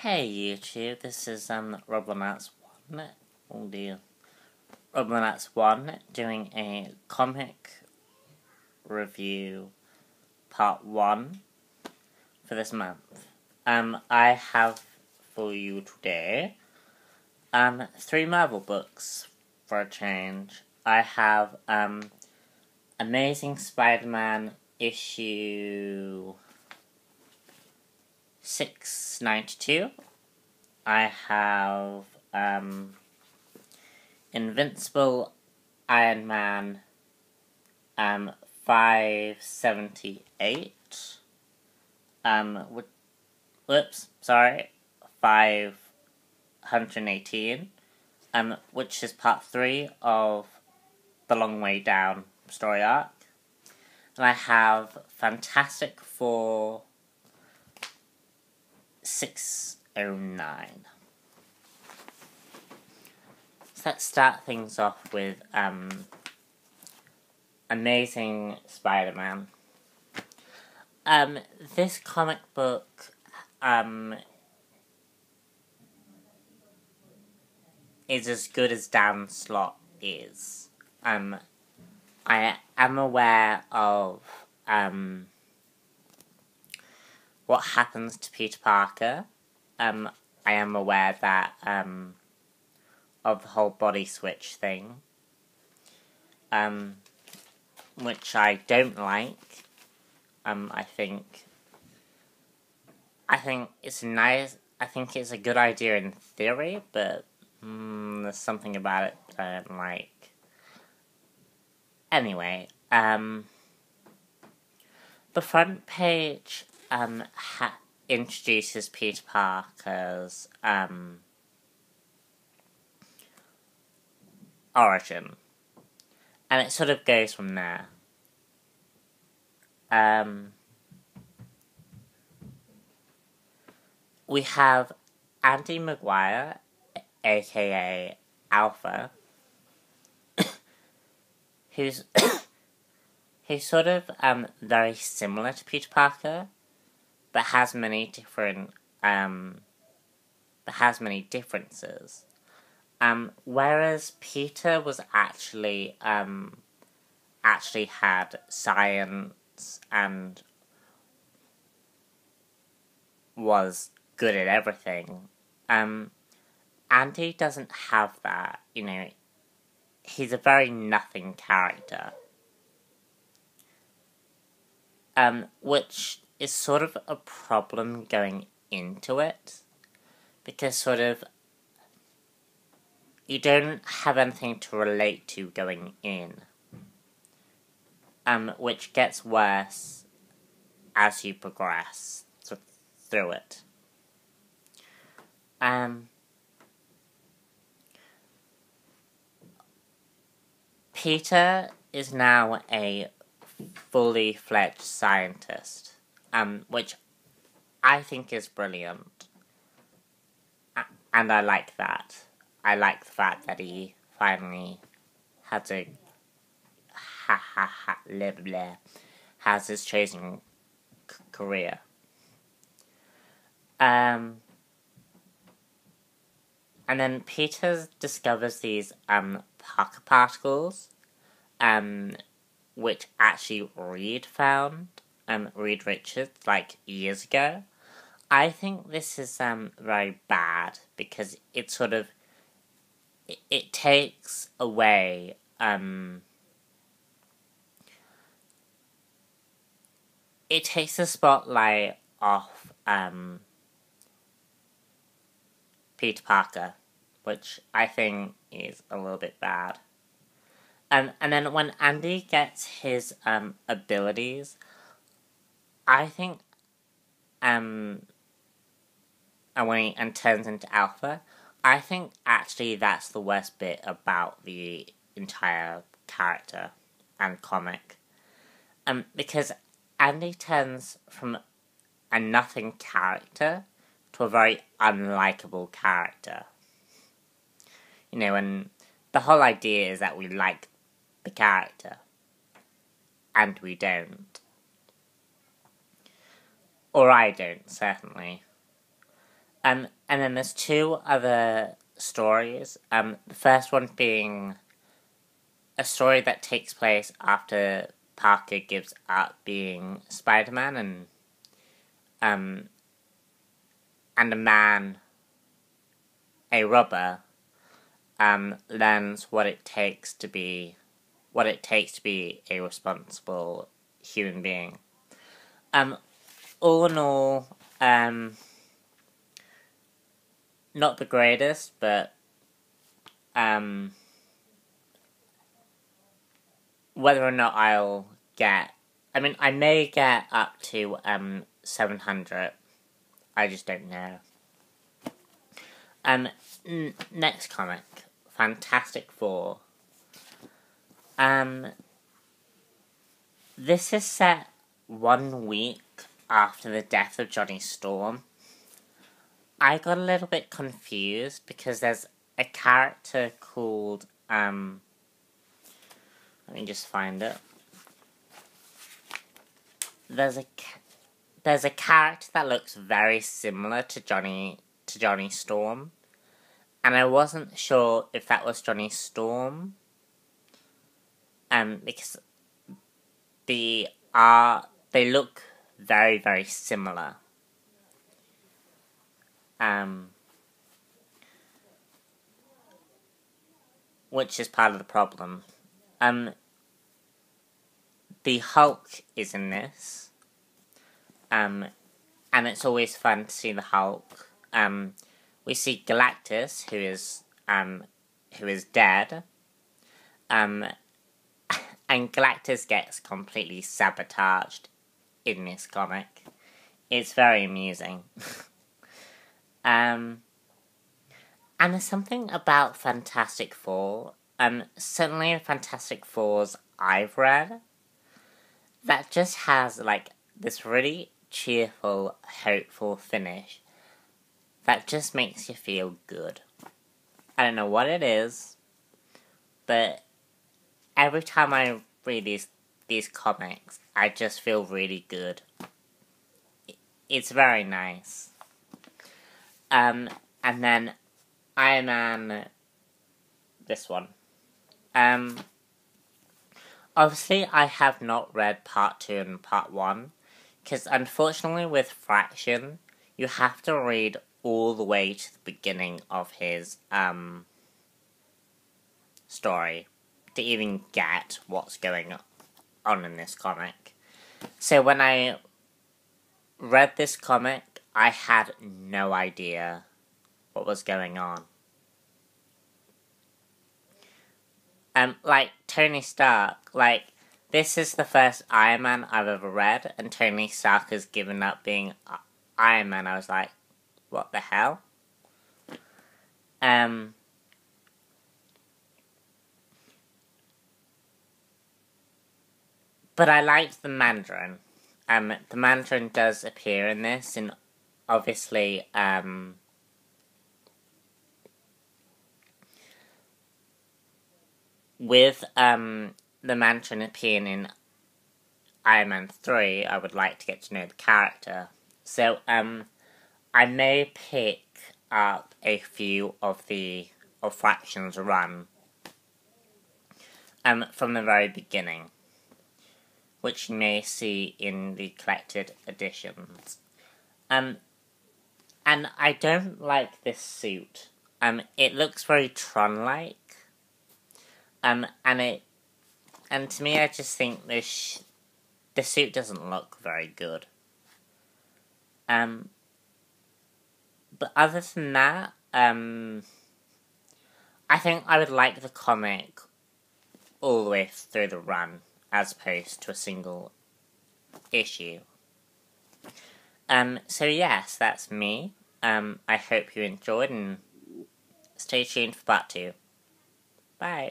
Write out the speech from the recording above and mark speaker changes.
Speaker 1: Hey YouTube, this is Roblonuts1. Oh dear. Roblonuts1 doing a comic review part 1 for this month. I have for you today 3 Marvel books for a change. I have Amazing Spider-Man issue 692. I have Invincible Iron Man 578. 518. Which is part 3 of the Long Way Down story arc. And I have Fantastic Four 609. So let's start things off with Amazing Spider-Man. This comic book is as good as Dan Slott is. I am aware of what happens to Peter Parker. I am aware that of the whole body switch thing, which I don't like. I think it's nice. I think it's a good idea in theory, but there's something about it that I don't like. Anyway, the front page introduces Peter Parker's origin, and it sort of goes from there. We have Andy Maguire, aka Alpha, who's sort of very similar to Peter Parker, but has many differences. Whereas Peter was actually had science and was good at everything. Andy doesn't have that. You know, he's a very nothing character. Which is sort of a problem going into it, because sort of you don't have anything to relate to going in, which gets worse as you progress through it. Peter is now a fully fledged scientist, which I think is brilliant, and I like that. I like the fact that he finally has has his chosen career. And then Peter discovers these Parker particles, which actually Reed found, Reed Richards, like years ago. I think this is very bad, because it sort of it takes away it takes the spotlight off Peter Parker, which I think is a little bit bad. And then when Andy gets his abilities, I think and turns into Alpha, I think actually that's the worst bit about the entire character and comic. Because Andy turns from a nothing character to a very unlikable character. You know, and the whole idea is that we like the character, and we don't. Or I don't, certainly. And then there's two other stories. The first one being a story that takes place after Parker gives up being Spider-Man, and a man, a robber, learns what it takes to be a responsible human being. All in all, not the greatest, but whether or not I'll get, I may get up to 700. I just don't know. Next comic, Fantastic Four. This is set 1 week after the death of Johnny Storm. I got a little bit confused because there's a character called, let me just find it. There's a character that looks very similar to Johnny Storm, and I wasn't sure if that was Johnny Storm, because they look very, very similar. Which is part of the problem. The Hulk is in this. And it's always fun to see the Hulk. We see Galactus, who is dead. And Galactus gets completely sabotaged in this comic. It's very amusing. And there's something about Fantastic Four, certainly Fantastic Fours I've read, that just has, this really cheerful, hopeful finish that just makes you feel good. I don't know what it is, but every time I read these comics, I just feel really good. It's very nice. And then Iron Man, this one. Obviously I have not read part 2 and part 1, because unfortunately with Fraction, you have to read all the way to the beginning of his, story to even get what's going on in this comic. So when I read this comic, I had no idea what was going on. Like Tony Stark, this is the first Iron Man I've ever read, and Tony Stark has given up being Iron Man. I was like, what the hell? But I liked the Mandarin. The Mandarin does appear in this, and obviously, with, the Mandarin appearing in Iron Man 3, I would like to get to know the character. So, I may pick up a few of Fraction's run, from the very beginning, which you may see in the collected editions. And I don't like this suit. It looks very Tron-like. And to me, I just think the suit doesn't look very good. But other than that, I think I would like the comic all the way through the run, as opposed to a single issue. So yes, that's me. I hope you enjoyed, and stay tuned for part 2. Bye.